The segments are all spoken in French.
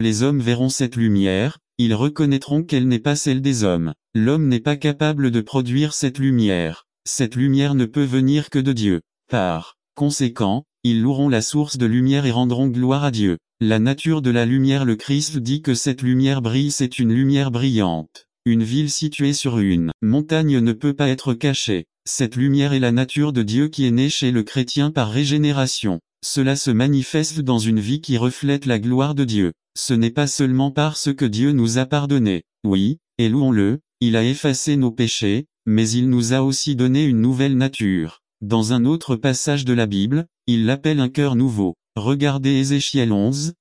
Les hommes verront cette lumière, ils reconnaîtront qu'elle n'est pas celle des hommes. L'homme n'est pas capable de produire cette lumière. Cette lumière ne peut venir que de Dieu. Par conséquent, ils loueront la source de lumière et rendront gloire à Dieu. La nature de la lumière. Le Christ dit que cette lumière brille, c'est une lumière brillante. Une ville située sur une montagne ne peut pas être cachée. Cette lumière est la nature de Dieu qui est née chez le chrétien par régénération. Cela se manifeste dans une vie qui reflète la gloire de Dieu. Ce n'est pas seulement parce que Dieu nous a pardonné. Oui, et louons-le, il a effacé nos péchés, mais il nous a aussi donné une nouvelle nature. Dans un autre passage de la Bible, il l'appelle un cœur nouveau. Regardez Ézéchiel 11,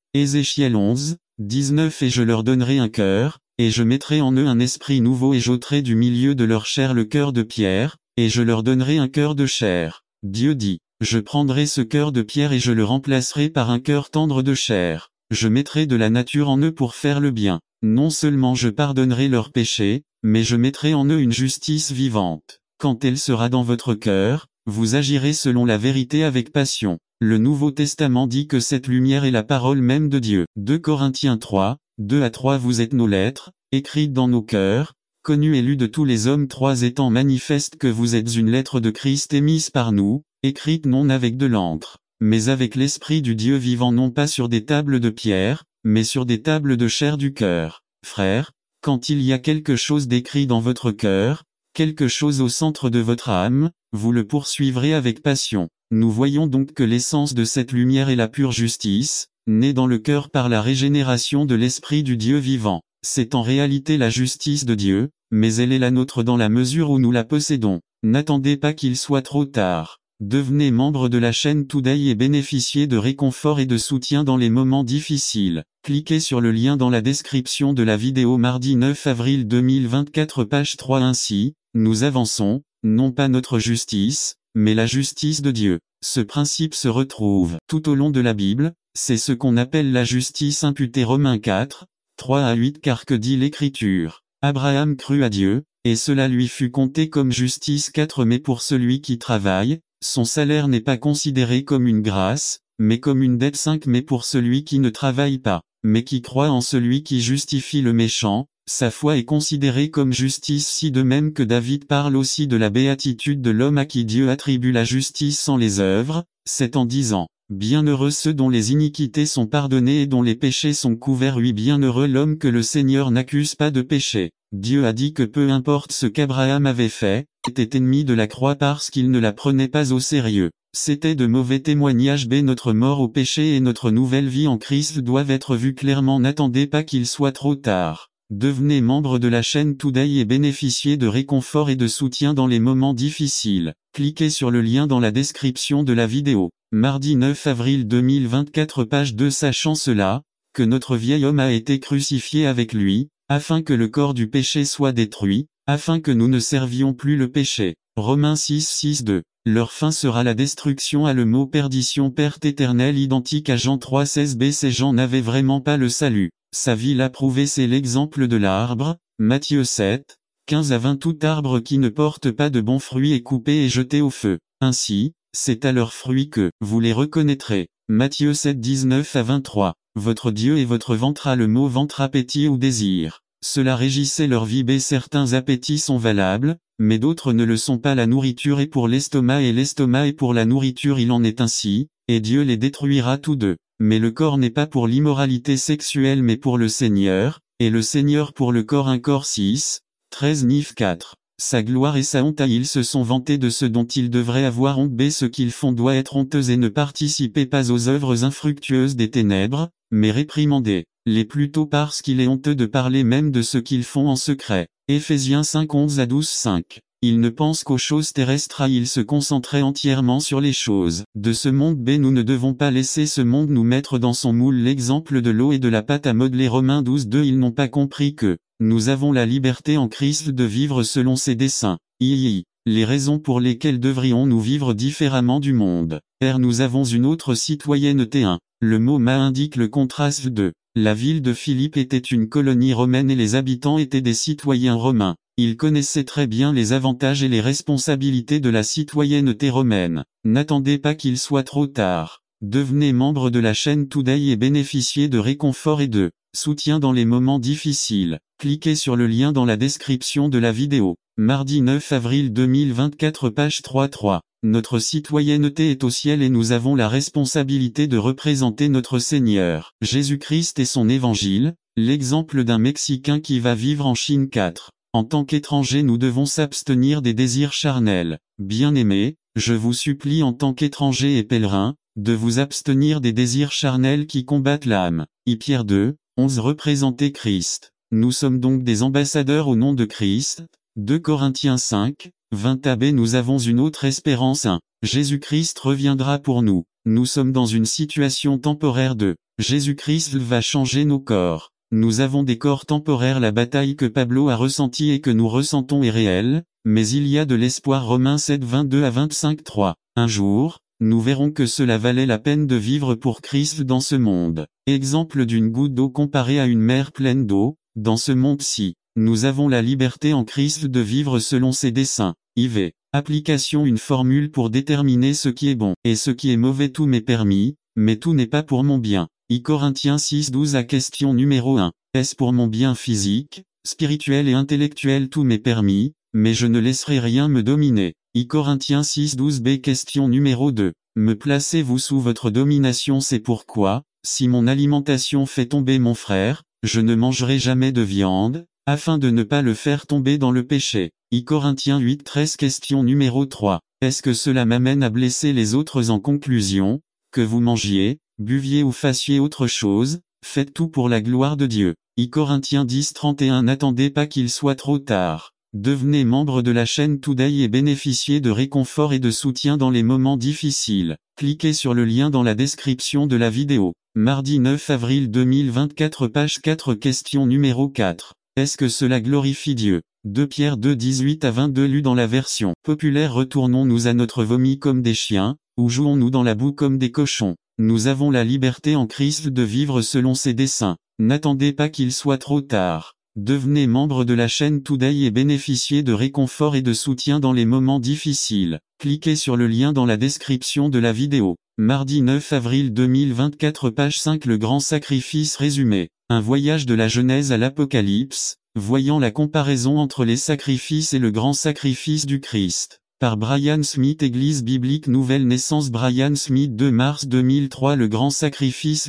19 et je leur donnerai un cœur, et je mettrai en eux un esprit nouveau et j'ôterai du milieu de leur chair le cœur de pierre, et je leur donnerai un cœur de chair. Dieu dit, je prendrai ce cœur de pierre et je le remplacerai par un cœur tendre de chair. Je mettrai de la nature en eux pour faire le bien. Non seulement je pardonnerai leurs péchés, mais je mettrai en eux une justice vivante. Quand elle sera dans votre cœur, vous agirez selon la vérité avec passion. Le Nouveau Testament dit que cette lumière est la parole même de Dieu. 2 Corinthiens 3, 2-3 Vous êtes nos lettres, écrites dans nos cœurs, connues et lues de tous les hommes. 3 Étant manifeste que vous êtes une lettre de Christ émise par nous, écrite non avec de l'encre, mais avec l'Esprit du Dieu vivant, non pas sur des tables de pierre, mais sur des tables de chair du cœur. Frères, quand il y a quelque chose d'écrit dans votre cœur, quelque chose au centre de votre âme, vous le poursuivrez avec passion. Nous voyons donc que l'essence de cette lumière est la pure justice, née dans le cœur par la régénération de l'Esprit du Dieu vivant. C'est en réalité la justice de Dieu, mais elle est la nôtre dans la mesure où nous la possédons. N'attendez pas qu'il soit trop tard. Devenez membre de la chaîne Today et bénéficiez de réconfort et de soutien dans les moments difficiles. Cliquez sur le lien dans la description de la vidéo. Mardi 9 avril 2024 page 3. Ainsi, nous avançons, non pas notre justice, mais la justice de Dieu. Ce principe se retrouve tout au long de la Bible, c'est ce qu'on appelle la justice imputée. Romains 4, 3-8 Car que dit l'Écriture? Abraham crut à Dieu, et cela lui fut compté comme justice. 4 Mais pour celui qui travaille, son salaire n'est pas considéré comme une grâce, mais comme une dette. 5 Mais pour celui qui ne travaille pas, mais qui croit en celui qui justifie le méchant, sa foi est considérée comme justice. Si de même que David parle aussi de la béatitude de l'homme à qui Dieu attribue la justice sans les œuvres, c'est en disant, bienheureux ceux dont les iniquités sont pardonnées et dont les péchés sont couverts. Oui, bienheureux l'homme que le Seigneur n'accuse pas de péché. Dieu a dit que peu importe ce qu'Abraham avait fait, était ennemi de la croix parce qu'il ne la prenait pas au sérieux. C'était de mauvais témoignages. Notre mort au péché et notre nouvelle vie en Christ doivent être vues clairement. N'attendez pas qu'il soit trop tard. Devenez membre de la chaîne Today et bénéficiez de réconfort et de soutien dans les moments difficiles. Cliquez sur le lien dans la description de la vidéo. Mardi 9 avril 2024 page 2 Sachant cela, que notre vieil homme a été crucifié avec lui, afin que le corps du péché soit détruit, afin que nous ne servions plus le péché. Romains 6-6-2. Leur fin sera la destruction. À le mot perdition, perte éternelle, identique à Jean 3-16b. Ces gens n'avaient vraiment pas le salut. Sa vie l'a prouvé. C'est l'exemple de l'arbre, Matthieu 7, 15-20. Tout arbre qui ne porte pas de bons fruits est coupé et jeté au feu. Ainsi, c'est à leurs fruits que vous les reconnaîtrez. Matthieu 7, 19-23. Votre Dieu est votre ventre. À le mot ventre, appétit ou désir. Cela régissait leur vie. Certains appétits sont valables, mais d'autres ne le sont pas. La nourriture est pour l'estomac et l'estomac est pour la nourriture. Il en est ainsi, et Dieu les détruira tous deux. Mais le corps n'est pas pour l'immoralité sexuelle mais pour le Seigneur, et le Seigneur pour le corps. 1 Cor 6, 13 Nif 4. Sa gloire et sa honte. Ils se sont vantés de ce dont ils devraient avoir honte. Ce qu'ils font doit être honteux et ne participez pas aux œuvres infructueuses des ténèbres, mais réprimandez les plutôt parce qu'il est honteux de parler même de ce qu'ils font en secret. Éphésiens 5 11-12 5. Ils ne pensent qu'aux choses terrestres. Ils se concentraient entièrement sur les choses de ce monde. Nous ne devons pas laisser ce monde nous mettre dans son moule. L'exemple de l'eau et de la pâte à modeler. Romains 12-2. Ils n'ont pas compris que nous avons la liberté en Christ de vivre selon ses desseins. Les raisons pour lesquelles devrions-nous vivre différemment du monde. Nous avons une autre citoyenneté. 1. Le mot ma indique le contraste de. La ville de Philippe était une colonie romaine et les habitants étaient des citoyens romains. Ils connaissaient très bien les avantages et les responsabilités de la citoyenneté romaine. N'attendez pas qu'il soit trop tard. Devenez membre de la chaîne Today et bénéficiez de réconfort et de soutien dans les moments difficiles. Cliquez sur le lien dans la description de la vidéo. Mardi 9 avril 2024 page 3.3. Notre citoyenneté est au ciel et nous avons la responsabilité de représenter notre Seigneur, Jésus-Christ et son évangile, l'exemple d'un Mexicain qui va vivre en Chine 4. En tant qu'étrangers nous devons s'abstenir des désirs charnels. Bien-aimés, je vous supplie en tant qu'étrangers et pèlerins, de vous abstenir des désirs charnels qui combattent l'âme. Pierre 2, 11 Représenter Christ. Nous sommes donc des ambassadeurs au nom de Christ. 2 Corinthiens 5, 20 AB. Nous avons une autre espérance. 1. Jésus-Christ reviendra pour nous. Nous sommes dans une situation temporaire de Jésus-Christ va changer nos corps. Nous avons des corps temporaires. La bataille que Pablo a ressentie et que nous ressentons est réelle, mais il y a de l'espoir. Romains 7, 22 à 25 3. Un jour, nous verrons que cela valait la peine de vivre pour Christ dans ce monde. Exemple d'une goutte d'eau comparée à une mer pleine d'eau. Dans ce monde-ci, nous avons la liberté en Christ de vivre selon ses desseins. IV. Application. Une formule pour déterminer ce qui est bon et ce qui est mauvais. Tout m'est permis, mais tout n'est pas pour mon bien. Corinthiens 6, 12 à question numéro 1. Est-ce pour mon bien physique, spirituel et intellectuel? Tout m'est permis, mais je ne laisserai rien me dominer. Corinthiens 6, 12 b. Question numéro 2. Me placez-vous sous votre domination? C'est pourquoi, si mon alimentation fait tomber mon frère, je ne mangerai jamais de viande, afin de ne pas le faire tomber dans le péché. Corinthiens 8, 13 question numéro 3. Est-ce que cela m'amène à blesser les autres? En conclusion, que vous mangiez, buviez ou fassiez autre chose, faites tout pour la gloire de Dieu. Corinthiens 10, 31. N'attendez pas qu'il soit trop tard. Devenez membre de la chaîne Today et bénéficiez de réconfort et de soutien dans les moments difficiles. Cliquez sur le lien dans la description de la vidéo. Mardi 9 avril 2024 page 4 question numéro 4. Est-ce que cela glorifie Dieu? 2 Pierre 2, 18 à 22 lu dans la version populaire. Retournons-nous à notre vomi comme des chiens, ou jouons-nous dans la boue comme des cochons? Nous avons la liberté en Christ de vivre selon ses desseins. N'attendez pas qu'il soit trop tard. Devenez membre de la chaîne Today et bénéficiez de réconfort et de soutien dans les moments difficiles. Cliquez sur le lien dans la description de la vidéo. Mardi 9 avril 2024 page 5 Le grand sacrifice résumé. Un voyage de la Genèse à l'Apocalypse, voyant la comparaison entre les sacrifices et le grand sacrifice du Christ. Par Brian Smith. Église biblique Nouvelle Naissance. Brian Smith 2 mars 2003. Le grand sacrifice.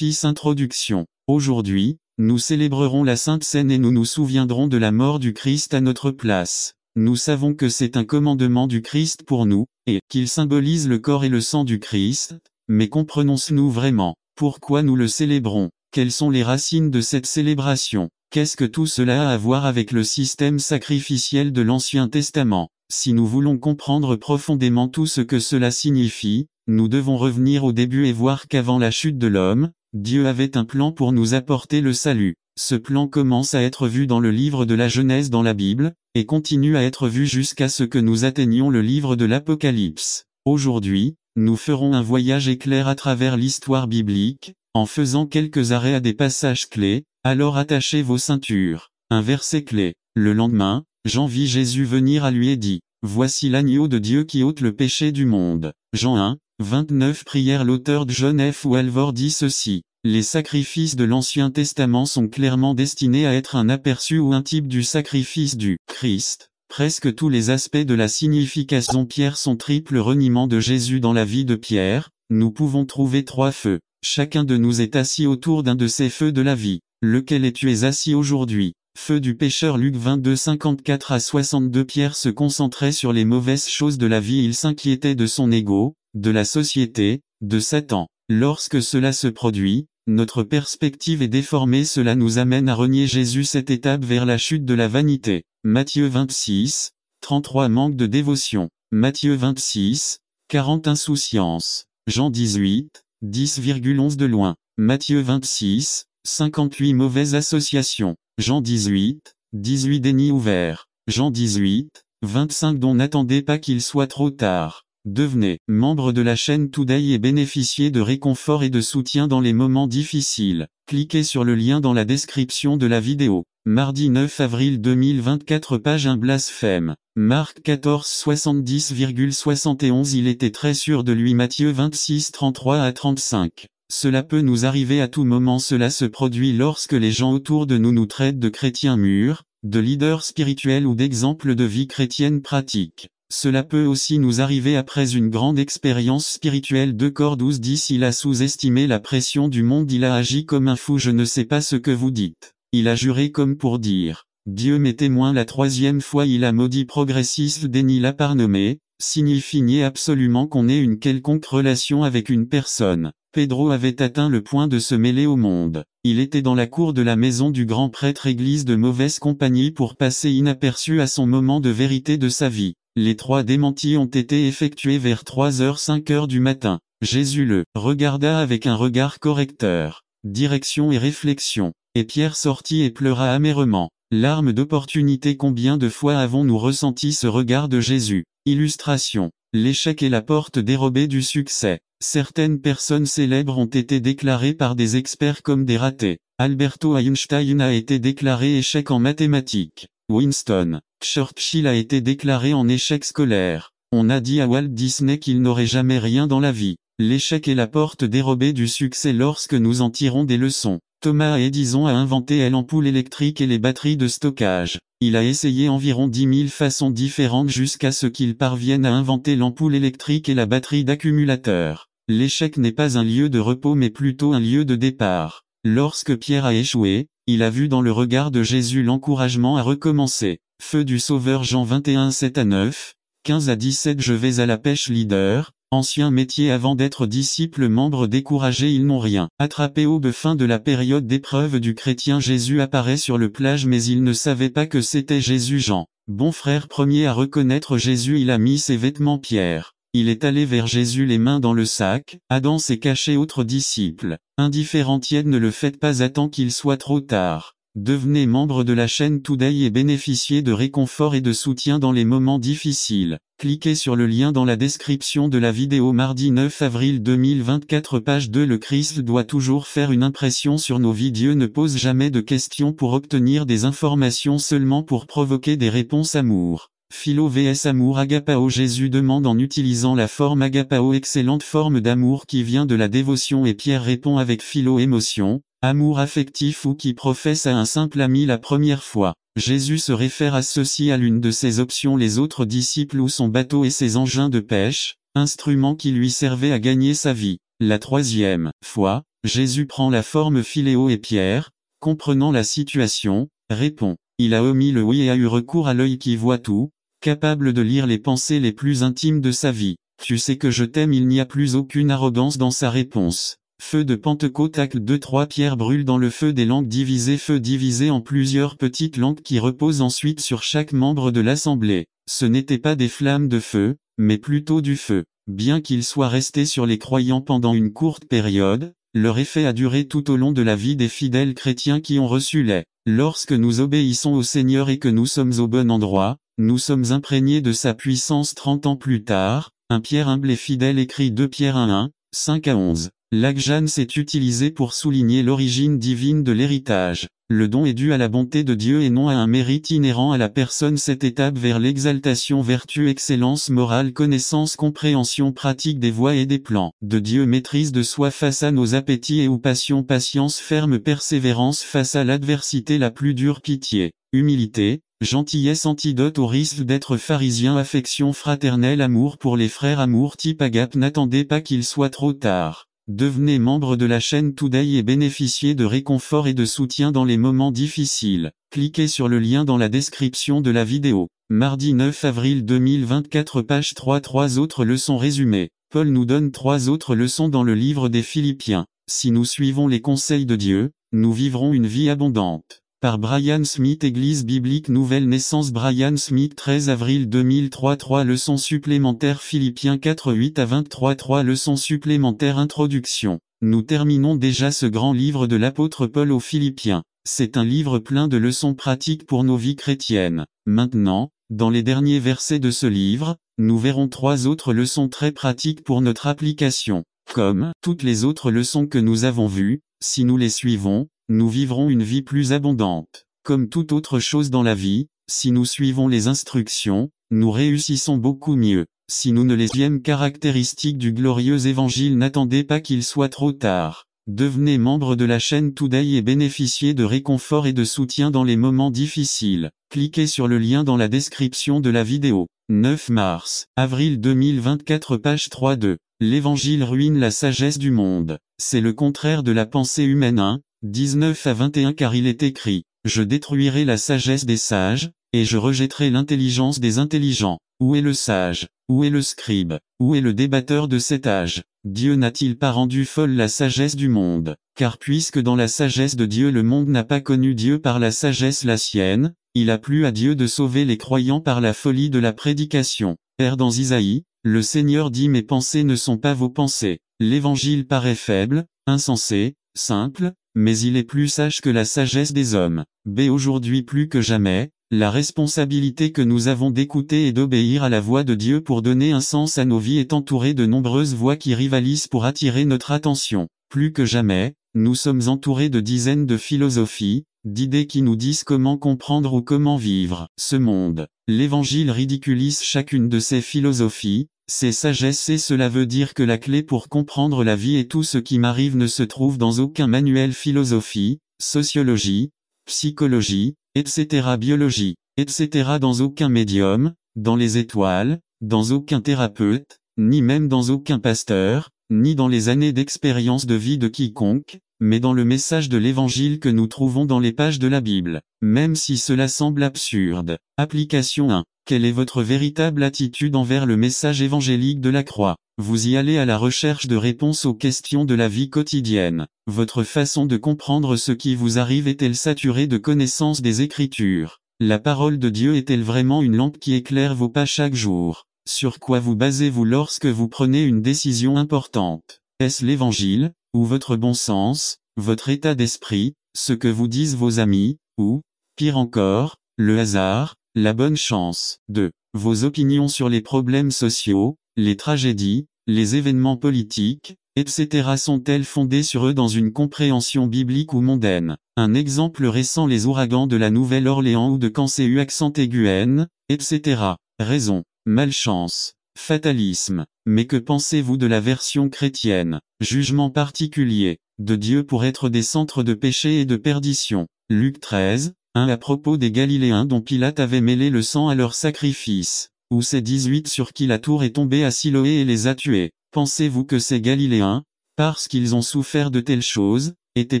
Introduction. Aujourd'hui, nous célébrerons la Sainte Seine et nous nous souviendrons de la mort du Christ à notre place. Nous savons que c'est un commandement du Christ pour nous, et qu'il symbolise le corps et le sang du Christ, mais comprenons-nous vraiment? Pourquoi nous le célébrons? Quelles sont les racines de cette célébration? Qu'est-ce que tout cela a à voir avec le système sacrificiel de l'Ancien Testament? Si nous voulons comprendre profondément tout ce que cela signifie, nous devons revenir au début et voir qu'avant la chute de l'homme, Dieu avait un plan pour nous apporter le salut. Ce plan commence à être vu dans le livre de la Genèse dans la Bible, et continue à être vu jusqu'à ce que nous atteignions le livre de l'Apocalypse. Aujourd'hui, nous ferons un voyage éclair à travers l'histoire biblique, en faisant quelques arrêts à des passages clés. Alors attachez vos ceintures. Un verset clé. Le lendemain, Jean vit Jésus venir à lui et dit, « Voici l'agneau de Dieu qui ôte le péché du monde. » Jean 1, 29. Prière. L'auteur de John F. Walvoord dit ceci. Les sacrifices de l'Ancien Testament sont clairement destinés à être un aperçu ou un type du sacrifice du Christ. Presque tous les aspects de la signification Pierre son triple reniement de Jésus dans la vie de Pierre, nous pouvons trouver 3 feux. Chacun de nous est assis autour d'un de ces feux de la vie. Lequel es-tu assis aujourd'hui? Feu du pécheur. Luc 22, 54 à 62. Pierre se concentrait sur les mauvaises choses de la vie. Il s'inquiétait de son ego, de la société, de Satan. Lorsque cela se produit, notre perspective est déformée. Cela nous amène à renier Jésus. Cette étape vers la chute de la vanité. Matthieu 26, 33. Manque de dévotion. Matthieu 26, 40. Insouciance. Jean 18, 10,11. De loin. Matthieu 26, 58. Mauvaise association. Jean 18, 18. Déni ouvert. Jean 18, 25. Dont n'attendez pas qu'il soit trop tard. Devenez membre de la chaîne Today et bénéficiez de réconfort et de soutien dans les moments difficiles. Cliquez sur le lien dans la description de la vidéo. Mardi 9 avril 2024 page 1 Blasphème. Marc 14 70,71. Il était très sûr de lui. Matthieu 26 33 à 35. Cela peut nous arriver à tout moment. Cela se produit lorsque les gens autour de nous nous traitent de chrétiens mûrs, de leaders spirituels ou d'exemples de vie chrétienne pratique. Cela peut aussi nous arriver après une grande expérience spirituelle. 2 Cor 12:10. Il a sous-estimé la pression du monde, il a agi comme un fou. Je ne sais pas ce que vous dites. Il a juré comme pour dire: Dieu m'est témoin. La 3e fois il a maudit. Progressiste déni. La parnomée signifie nier absolument qu'on ait une quelconque relation avec une personne. Pedro avait atteint le point de se mêler au monde. Il était dans la cour de la maison du grand prêtre, église de mauvaise compagnie, pour passer inaperçu à son moment de vérité de sa vie. Les 3 démentis ont été effectués vers 3h-5h du matin. Jésus le regarda avec un regard correcteur. Direction et réflexion. Et Pierre sortit et pleura amèrement. Larme d'opportunité. Combien de fois avons-nous ressenti ce regard de Jésus? Illustration. L'échec est la porte dérobée du succès. Certaines personnes célèbres ont été déclarées par des experts comme des ratés. Alberto Einstein a été déclaré échec en mathématiques. Winston Churchill a été déclaré en échec scolaire. On a dit à Walt Disney qu'il n'aurait jamais rien dans la vie. L'échec est la porte dérobée du succès lorsque nous en tirons des leçons. Thomas Edison a inventé l'ampoule électrique et les batteries de stockage. Il a essayé environ 10 000 façons différentes jusqu'à ce qu'il parvienne à inventer l'ampoule électrique et la batterie d'accumulateur. L'échec n'est pas un lieu de repos mais plutôt un lieu de départ. Lorsque Pierre a échoué, il a vu dans le regard de Jésus l'encouragement à recommencer. Feu du Sauveur. Jean 21, 7-9, 15-17. Je vais à la pêche. Leader, ancien métier avant d'être disciple. Membre découragé. Ils n'ont rien attrapé. Aube. Fin de la période d'épreuve du chrétien. Jésus apparaît sur le plage mais il ne savait pas que c'était Jésus. Jean, bon frère premier à reconnaître Jésus. Il a mis ses vêtements. Pierre, il est allé vers Jésus les mains dans le sac. Adam s'est caché. Autre disciple, indifférent. Tiède, ne le faites pas, attends qu'il soit trop tard. Devenez membre de la chaîne Today et bénéficiez de réconfort et de soutien dans les moments difficiles. Cliquez sur le lien dans la description de la vidéo. Mardi 9 avril 2024. Page 2. Le Christ doit toujours faire une impression sur nos vies. Dieu ne pose jamais de questions pour obtenir des informations, seulement pour provoquer des réponses. Amour. Philo vs amour. Agapao. Jésus demande en utilisant la forme agapao, excellente forme d'amour qui vient de la dévotion, et Pierre répond avec philo, émotion, amour affectif ou qui professe à un simple ami la première fois. Jésus se réfère à ceci à l'une de ses options. Les autres disciples ou son bateau et ses engins de pêche, instruments qui lui servaient à gagner sa vie. La 3e fois, Jésus prend la forme philéo et Pierre, comprenant la situation, répond. Il a omis le oui et a eu recours à l'œil qui voit tout, capable de lire les pensées les plus intimes de sa vie. Tu sais que je t'aime. Il n'y a plus aucune arrogance dans sa réponse. Feu de Pentecôte. Acte 2-3. Pierre brûle dans le feu des langues divisées. Feu divisé en plusieurs petites langues qui reposent ensuite sur chaque membre de l'assemblée. Ce n'étaient pas des flammes de feu, mais plutôt du feu. Bien qu'il soit resté sur les croyants pendant une courte période, leur effet a duré tout au long de la vie des fidèles chrétiens qui ont reçu les. Lorsque nous obéissons au Seigneur et que nous sommes au bon endroit, nous sommes imprégnés de sa puissance. 30 ans plus tard, un Pierre humble et fidèle écrit 2 Pierre 1, 5-11. L'Agjans est utilisé pour souligner l'origine divine de l'héritage. Le don est dû à la bonté de Dieu et non à un mérite inhérent à la personne. Cette étape vers l'exaltation, vertu, excellence morale, connaissance, compréhension pratique des voies et des plans de Dieu, maîtrise de soi face à nos appétits et ou passions, patience, ferme persévérance face à l'adversité la plus dure, pitié, humilité, gentillesse, antidote au risque d'être pharisien, affection fraternelle, amour pour les frères, amour type agape. N'attendez pas qu'il soit trop tard. Devenez membre de la chaîne Today et bénéficiez de réconfort et de soutien dans les moments difficiles. Cliquez sur le lien dans la description de la vidéo. Mardi 9 avril 2024. Page 3. 3 autres leçons résumées. Paul nous donne 3 autres leçons dans le livre des Philippiens. Si nous suivons les conseils de Dieu, nous vivrons une vie abondante. Par Brian Smith. Église biblique Nouvelle Naissance. Brian Smith. 13 avril 2003. 3 leçons supplémentaires. Philippiens 4, 8-23. 3 leçons supplémentaires. Introduction. Nous terminons déjà ce grand livre de l'apôtre Paul aux Philippiens. C'est un livre plein de leçons pratiques pour nos vies chrétiennes. Maintenant, dans les derniers versets de ce livre, nous verrons 3 autres leçons très pratiques pour notre application. Comme toutes les autres leçons que nous avons vues, si nous les suivons, nous vivrons une vie plus abondante. Comme toute autre chose dans la vie, si nous suivons les instructions, nous réussissons beaucoup mieux. Si nous ne lesions caractéristiques du glorieux évangile, n'attendez pas qu'il soit trop tard. Devenez membre de la chaîne Today et bénéficiez de réconfort et de soutien dans les moments difficiles. Cliquez sur le lien dans la description de la vidéo. 9 mars, avril 2024, page 3-2. L'évangile ruine la sagesse du monde. C'est le contraire de la pensée humaine. 1, 19 à 21, car il est écrit: je détruirai la sagesse des sages, et je rejetterai l'intelligence des intelligents. Où est le sage? Où est le scribe? Où est le débatteur de cet âge? Dieu n'a-t-il pas rendu folle la sagesse du monde? Car puisque dans la sagesse de Dieu le monde n'a pas connu Dieu par la sagesse la sienne, il a plu à Dieu de sauver les croyants par la folie de la prédication. Dans Isaïe, le Seigneur dit: mes pensées ne sont pas vos pensées. L'évangile paraît faible, insensé, simple, mais il est plus sage que la sagesse des hommes. Aujourd'hui plus que jamais, la responsabilité que nous avons d'écouter et d'obéir à la voix de Dieu pour donner un sens à nos vies est entourée de nombreuses voix qui rivalisent pour attirer notre attention. Plus que jamais, nous sommes entourés de dizaines de philosophies, d'idées qui nous disent comment comprendre ou comment vivre ce monde. L'Évangile ridiculise chacune de ces philosophies, ces sagesses, et cela veut dire que la clé pour comprendre la vie et tout ce qui m'arrive ne se trouve dans aucun manuel philosophie, sociologie, psychologie, etc. biologie, etc. dans aucun médium, dans les étoiles, dans aucun thérapeute, ni même dans aucun pasteur, ni dans les années d'expérience de vie de quiconque, mais dans le message de l'Évangile que nous trouvons dans les pages de la Bible. Même si cela semble absurde. Application 1. Quelle est votre véritable attitude envers le message évangélique de la croix? Vous y allez à la recherche de réponses aux questions de la vie quotidienne. Votre façon de comprendre ce qui vous arrive est-elle saturée de connaissances des Écritures? La parole de Dieu est-elle vraiment une lampe qui éclaire vos pas chaque jour? Sur quoi vous basez-vous lorsque vous prenez une décision importante? Est-ce l'Évangile, ou votre bon sens, votre état d'esprit, ce que vous disent vos amis, ou, pire encore, le hasard, la bonne chance? 2. Vos opinions sur les problèmes sociaux, les tragédies, les événements politiques, etc. sont-elles fondées sur eux dans une compréhension biblique ou mondaine? Un exemple récent: les ouragans de la Nouvelle-Orléans ou de Kanseu accent aigu N, etc. Raison, malchance, fatalisme. Mais que pensez-vous de la version chrétienne? Jugement particulier de Dieu pour être des centres de péché et de perdition. Luc 13, 1 à propos des Galiléens dont Pilate avait mêlé le sang à leur sacrifice. Ou ces 18 sur qui la tour est tombée à Siloé et les a tués. Pensez-vous que ces Galiléens, parce qu'ils ont souffert de telles choses, étaient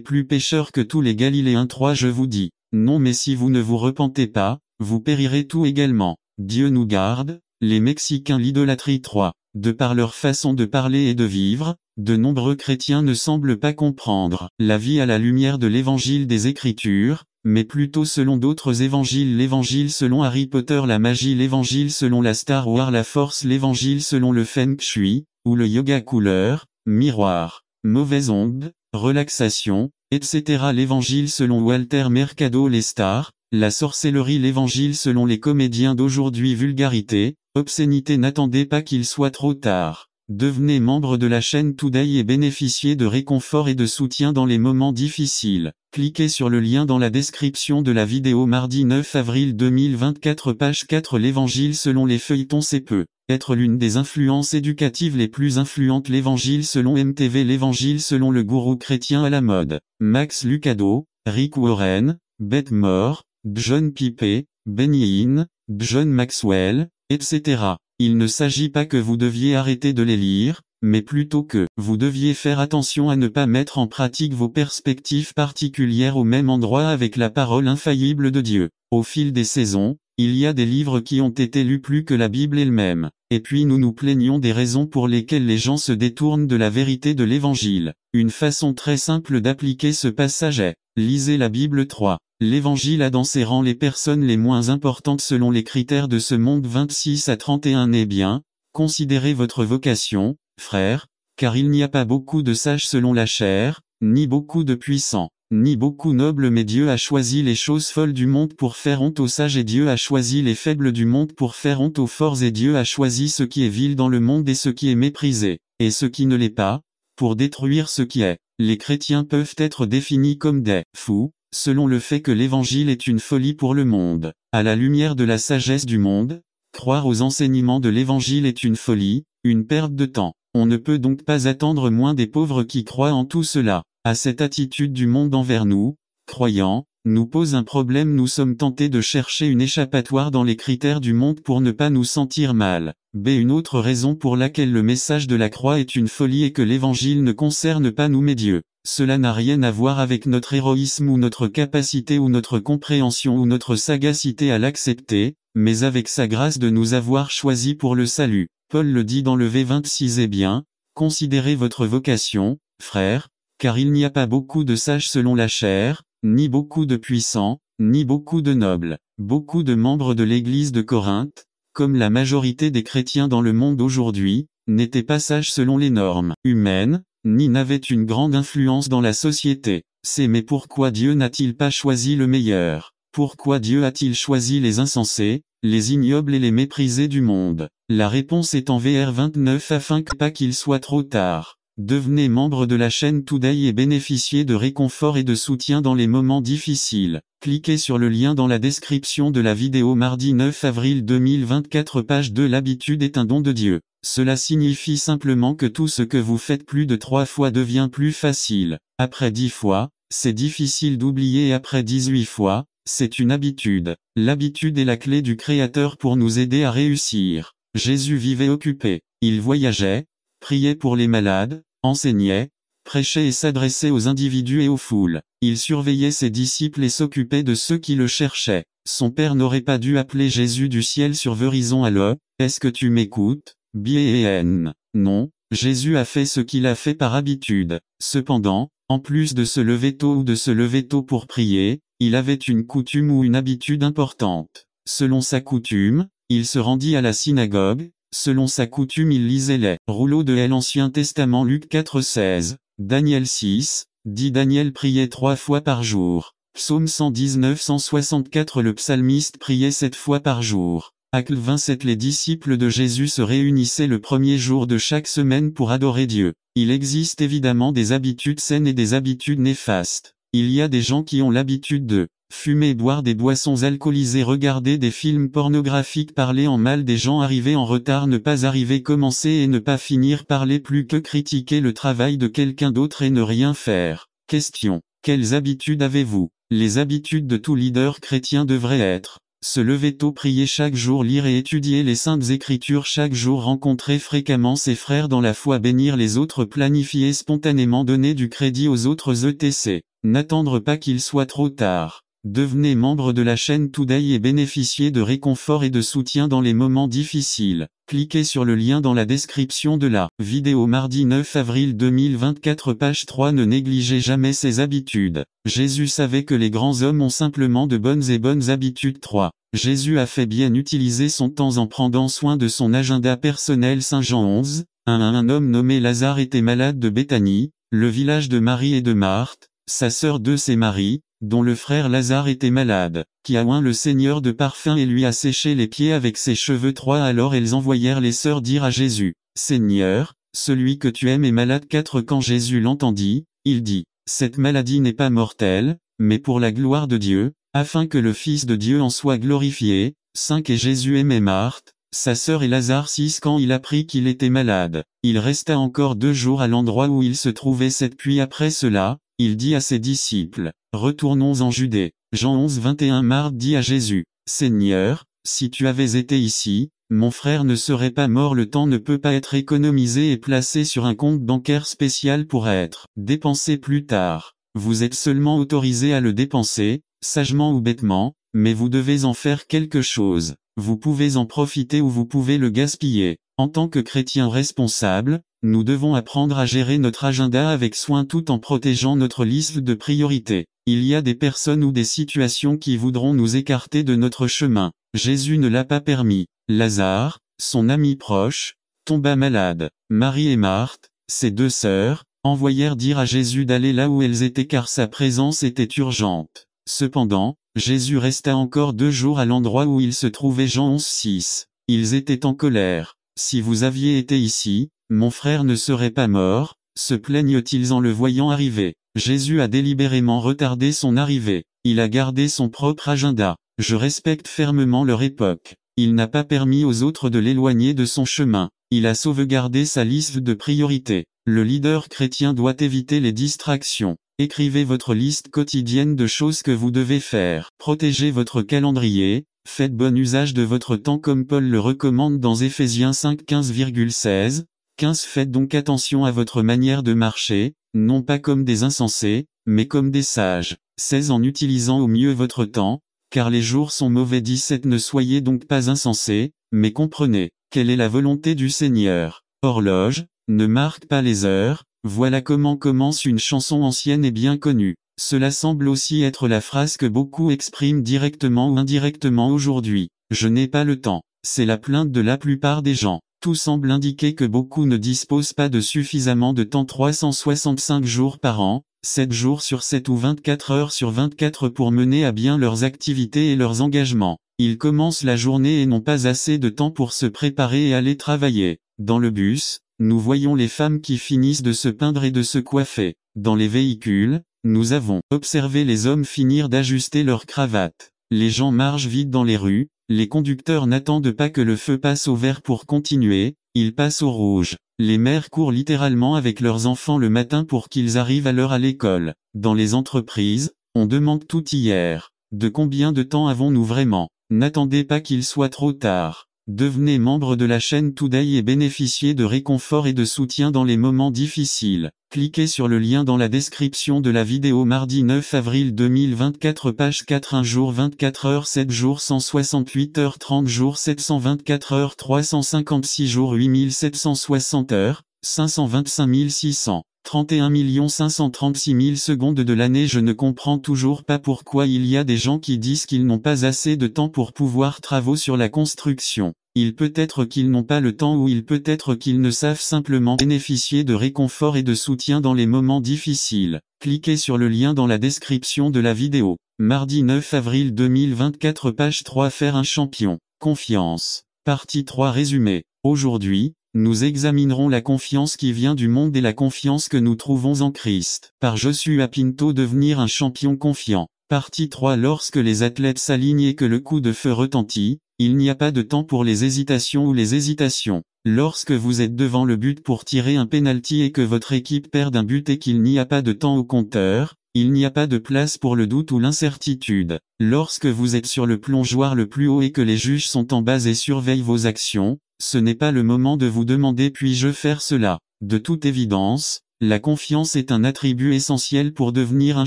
plus pécheurs que tous les Galiléens? 3. Je vous dis, non, mais si vous ne vous repentez pas, vous périrez tout également. Dieu nous garde. Les Mexicains, l'idolâtrie. 3. De par leur façon de parler et de vivre, de nombreux chrétiens ne semblent pas comprendre la vie à la lumière de l'évangile des Écritures, mais plutôt selon d'autres évangiles: l'évangile selon Harry Potter, la magie; l'évangile selon la Star Wars, la force; l'évangile selon le Feng Shui, ou le yoga couleur, miroir, mauvaise onde, relaxation, etc. l'évangile selon Walter Mercado, les stars, la sorcellerie; l'évangile selon les comédiens d'aujourd'hui, vulgarité, obscénité. N'attendez pas qu'il soit trop tard. Devenez membre de la chaîne Today et bénéficiez de réconfort et de soutien dans les moments difficiles. Cliquez sur le lien dans la description de la vidéo. Mardi 9 avril 2024, page 4. L'évangile selon les feuilletons, c'est peut être l'une des influences éducatives les plus influentes. L'évangile selon MTV, l'évangile selon le gourou chrétien à la mode, Max Lucado, Rick Warren, Beth Moore, John Piper, Benny Hinn, John Maxwell, etc. Il ne s'agit pas que vous deviez arrêter de les lire, mais plutôt que vous deviez faire attention à ne pas mettre en pratique vos perspectives particulières au même endroit avec la parole infaillible de Dieu. Au fil des saisons, il y a des livres qui ont été lus plus que la Bible elle-même. Et puis nous nous plaignons des raisons pour lesquelles les gens se détournent de la vérité de l'Évangile. Une façon très simple d'appliquer ce passage est: lisez la Bible. 3. L'Évangile a dans ses rangs les personnes les moins importantes selon les critères de ce monde. 26 à 31. Eh bien, considérez votre vocation, frères, car il n'y a pas beaucoup de sages selon la chair, ni beaucoup de puissants, ni beaucoup nobles, mais Dieu a choisi les choses folles du monde pour faire honte aux sages, et Dieu a choisi les faibles du monde pour faire honte aux forts, et Dieu a choisi ce qui est vil dans le monde et ce qui est méprisé, et ce qui ne l'est pas, pour détruire ce qui est. Les chrétiens peuvent être définis comme des fous, selon le fait que l'Évangile est une folie pour le monde. À la lumière de la sagesse du monde, Croire aux enseignements de l'Évangile est une folie, une perte de temps. On ne peut donc pas attendre moins des pauvres qui croient en tout cela. À cette attitude du monde envers nous, croyants, nous pose un problème. Nous sommes tentés de chercher une échappatoire dans les critères du monde pour ne pas nous sentir mal. Une autre raison pour laquelle le message de la croix est une folie est que l'Évangile ne concerne pas nous mais Dieu. Cela n'a rien à voir avec notre héroïsme ou notre capacité ou notre compréhension ou notre sagacité à l'accepter, mais avec sa grâce de nous avoir choisis pour le salut. Paul le dit dans le V26 Eh bien, considérez votre vocation, frères, car il n'y a pas beaucoup de sages selon la chair, ni beaucoup de puissants, ni beaucoup de nobles. Beaucoup de membres de l'église de Corinthe, comme la majorité des chrétiens dans le monde aujourd'hui, n'étaient pas sages selon les normes humaines, ni n'avaient une grande influence dans la société. Mais pourquoi Dieu n'a-t-il pas choisi le meilleur? Pourquoi Dieu a-t-il choisi les insensés, les ignobles et les méprisés du monde? La réponse est en VR 29 afin que pas qu'il soit trop tard. Devenez membre de la chaîne Today et bénéficiez de réconfort et de soutien dans les moments difficiles. Cliquez sur le lien dans la description de la vidéo mardi 9 avril 2024 page 2 L'habitude est un don de Dieu. Cela signifie simplement que tout ce que vous faites plus de 3 fois devient plus facile. Après 10 fois, c'est difficile d'oublier et après 18 fois, c'est une habitude. L'habitude est la clé du Créateur pour nous aider à réussir. Jésus vivait occupé. Il voyageait, priait pour les malades, enseignait, prêchait et s'adressait aux individus et aux foules. Il surveillait ses disciples et s'occupait de ceux qui le cherchaient. Son père n'aurait pas dû appeler Jésus du ciel sur Verizon Allo, est-ce que tu m'écoutes? Bien. Non, Jésus a fait ce qu'il a fait par habitude. Cependant, en plus de se lever tôt ou de se lever tôt pour prier, il avait une coutume ou une habitude importante. Selon sa coutume, il se rendit à la synagogue. Selon sa coutume il lisait les rouleaux de l'Ancien Testament Luc 4,16, Daniel 6, dit Daniel priait 3 fois par jour. Psaume 119-164 Le psalmiste priait 7 fois par jour. Acte 27 Les disciples de Jésus se réunissaient le premier jour de chaque semaine pour adorer Dieu. Il existe évidemment des habitudes saines et des habitudes néfastes. Il y a des gens qui ont l'habitude de fumer et boire des boissons alcoolisées, regarder des films pornographiques, parler en mal des gens, arriver en retard, ne pas arriver, commencer et ne pas finir, parler plus que critiquer le travail de quelqu'un d'autre et ne rien faire. Question. Quelles habitudes avez-vous? Les habitudes de tout leader chrétien devraient être se lever tôt, prier chaque jour, lire et étudier les Saintes Écritures chaque jour, rencontrer fréquemment ses frères dans la foi, bénir les autres, planifier spontanément, donner du crédit aux autres etc. N'attendre pas qu'il soit trop tard. Devenez membre de la chaîne Today et bénéficiez de réconfort et de soutien dans les moments difficiles. Cliquez sur le lien dans la description de la vidéo mardi 9 avril 2024 page 3 Ne négligez jamais ses habitudes. Jésus savait que les grands hommes ont simplement de bonnes habitudes. 3. Jésus a fait bien utiliser son temps en prenant soin de son agenda personnel. Saint Jean 11, 1. Un homme nommé Lazare était malade de Béthanie, le village de Marie et de Marthe, sa sœur c'est Marie, dont le frère Lazare était malade, qui a oint le Seigneur de parfum et lui a séché les pieds avec ses cheveux. 3. Alors elles envoyèrent les sœurs dire à Jésus, Seigneur, celui que tu aimes est malade. 4. Quand Jésus l'entendit, il dit, cette maladie n'est pas mortelle, mais pour la gloire de Dieu, afin que le Fils de Dieu en soit glorifié. 5. Et Jésus aimait Marthe, sa sœur et Lazare. 6. Quand il apprit qu'il était malade, il resta encore 2 jours à l'endroit où il se trouvait. 7. Puis après cela, il dit à ses disciples, retournons en Judée. Jean 11, 21. Marthe dit à Jésus, Seigneur, si tu avais été ici, mon frère ne serait pas mort. Le temps ne peut pas être économisé et placé sur un compte bancaire spécial pour être dépensé plus tard. Vous êtes seulement autorisé à le dépenser, sagement ou bêtement, mais vous devez en faire quelque chose. Vous pouvez en profiter ou vous pouvez le gaspiller. En tant que chrétiens responsables, nous devons apprendre à gérer notre agenda avec soin tout en protégeant notre liste de priorités. Il y a des personnes ou des situations qui voudront nous écarter de notre chemin. Jésus ne l'a pas permis. Lazare, son ami proche, tomba malade. Marie et Marthe, ses 2 sœurs, envoyèrent dire à Jésus d'aller là où elles étaient car sa présence était urgente. Cependant, Jésus resta encore 2 jours à l'endroit où il se trouvait. Jean 11, 6. Ils étaient en colère. Si vous aviez été ici, mon frère ne serait pas mort, se plaignent-ils en le voyant arriver. Jésus a délibérément retardé son arrivée. Il a gardé son propre agenda. Je respecte fermement leur époque. Il n'a pas permis aux autres de l'éloigner de son chemin. Il a sauvegardé sa liste de priorités. Le leader chrétien doit éviter les distractions. Écrivez votre liste quotidienne de choses que vous devez faire. Protégez votre calendrier. Faites bon usage de votre temps comme Paul le recommande dans Éphésiens 5 15,16. 15 Faites donc attention à votre manière de marcher, non pas comme des insensés, mais comme des sages. 16 En utilisant au mieux votre temps, car les jours sont mauvais. 17 Ne soyez donc pas insensés, mais comprenez, quelle est la volonté du Seigneur. Horloge, ne marque pas les heures, voilà comment commence une chanson ancienne et bien connue. Cela semble aussi être la phrase que beaucoup expriment directement ou indirectement aujourd'hui. Je n'ai pas le temps. C'est la plainte de la plupart des gens. Tout semble indiquer que beaucoup ne disposent pas de suffisamment de temps 365 jours par an, 7 jours sur 7 ou 24 heures sur 24 pour mener à bien leurs activités et leurs engagements. Ils commencent la journée et n'ont pas assez de temps pour se préparer et aller travailler. Dans le bus, nous voyons les femmes qui finissent de se peindre et de se coiffer. Dans les véhicules, nous avons observé les hommes finir d'ajuster leur cravate. Les gens marchent vite dans les rues, les conducteurs n'attendent pas que le feu passe au vert pour continuer, ils passent au rouge. Les mères courent littéralement avec leurs enfants le matin pour qu'ils arrivent à l'heure à l'école. Dans les entreprises, on demande tout hier. De combien de temps avons-nous vraiment? N'attendez pas qu'il soit trop tard. Devenez membre de la chaîne Today et bénéficiez de réconfort et de soutien dans les moments difficiles. Cliquez sur le lien dans la description de la vidéo. Mardi 9 avril 2024 page 4 1 jour 24 heures 7 jours 168 heures 30 jours 724 heures 356 jours 8760 heures, 525 600. 31 536 000 secondes de l'année. Je ne comprends toujours pas pourquoi il y a des gens qui disent qu'ils n'ont pas assez de temps pour pouvoir travaux sur la construction. Il peut être qu'ils n'ont pas le temps ou il peut être qu'ils ne savent simplement bénéficier de réconfort et de soutien dans les moments difficiles. Cliquez sur le lien dans la description de la vidéo. Mardi 9 avril 2024 page 3 Faire un champion. Confiance. Partie 3 Résumé. Aujourd'hui, nous examinerons la confiance qui vient du monde et la confiance que nous trouvons en Christ. Par Joshua Pinto Devenir un champion confiant. Partie 3 Lorsque les athlètes s'alignent et que le coup de feu retentit, il n'y a pas de temps pour les hésitations ou les hésitations. Lorsque vous êtes devant le but pour tirer un penalty et que votre équipe perd un but et qu'il n'y a pas de temps au compteur, il n'y a pas de place pour le doute ou l'incertitude. Lorsque vous êtes sur le plongeoir le plus haut et que les juges sont en bas et surveillent vos actions, ce n'est pas le moment de vous demander puis-je faire cela. De toute évidence, la confiance est un attribut essentiel pour devenir un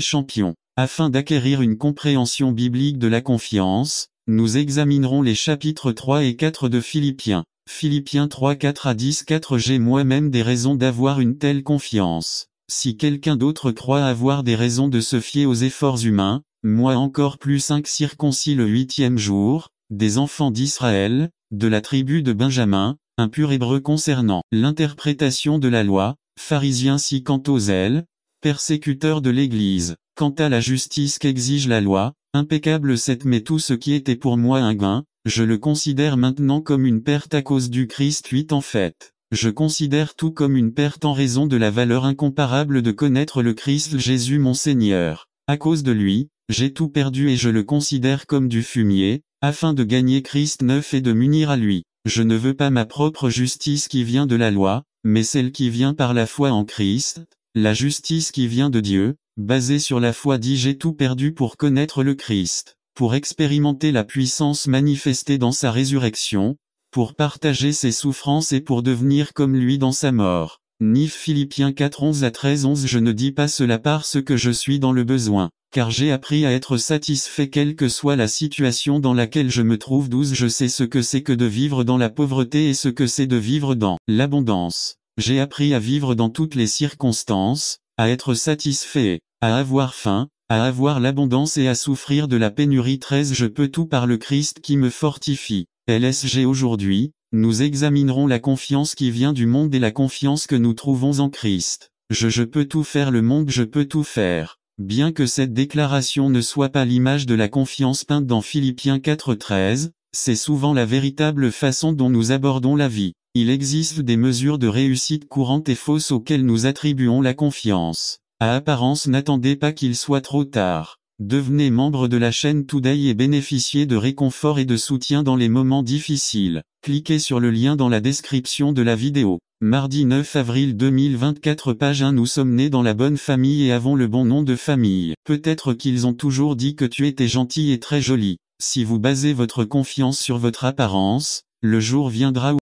champion. Afin d'acquérir une compréhension biblique de la confiance, nous examinerons les chapitres 3 et 4 de Philippiens. Philippiens 3 4 à 10 4 J'ai moi-même des raisons d'avoir une telle confiance. Si quelqu'un d'autre croit avoir des raisons de se fier aux efforts humains, moi encore plus 5 circoncis le 8e jour, des enfants d'Israël, de la tribu de Benjamin, un pur hébreu concernant l'interprétation de la loi, pharisien si quant au zèle, persécuteur de l'Église, quant à la justice qu'exige la loi, impeccable 7 Mais tout ce qui était pour moi un gain, je le considère maintenant comme une perte à cause du Christ 8 En fait, je considère tout comme une perte en raison de la valeur incomparable de connaître le Christ Jésus mon Seigneur. À cause de lui, j'ai tout perdu et je le considère comme du fumier, afin de gagner Christ 9 et de m'unir à lui. Je ne veux pas ma propre justice qui vient de la loi, mais celle qui vient par la foi en Christ, la justice qui vient de Dieu, basée sur la foi. J'ai tout perdu pour connaître le Christ, pour expérimenter la puissance manifestée dans sa résurrection, pour partager ses souffrances et pour devenir comme lui dans sa mort. Nif Philippiens 4 11 à 13 11 Je ne dis pas cela parce que je suis dans le besoin, car j'ai appris à être satisfait quelle que soit la situation dans laquelle je me trouve. 12 Je sais ce que c'est que de vivre dans la pauvreté et ce que c'est de vivre dans l'abondance. J'ai appris à vivre dans toutes les circonstances, à être satisfait, à avoir faim, à avoir l'abondance et à souffrir de la pénurie. 13 Je peux tout par le Christ qui me fortifie. LSG Aujourd'hui, nous examinerons la confiance qui vient du monde et la confiance que nous trouvons en Christ. Je peux tout faire, le monde je peux tout faire. Bien que cette déclaration ne soit pas l'image de la confiance peinte dans Philippiens 4:13, c'est souvent la véritable façon dont nous abordons la vie. Il existe des mesures de réussite courantes et fausses auxquelles nous attribuons la confiance. À apparence, n'attendez pas qu'il soit trop tard. Devenez membre de la chaîne Today et bénéficiez de réconfort et de soutien dans les moments difficiles. Cliquez sur le lien dans la description de la vidéo. Mardi 9 avril 2024 page 1. Nous sommes nés dans la bonne famille et avons le bon nom de famille. Peut-être qu'ils ont toujours dit que tu étais gentil et très joli. Si vous basez votre confiance sur votre apparence, le jour viendra où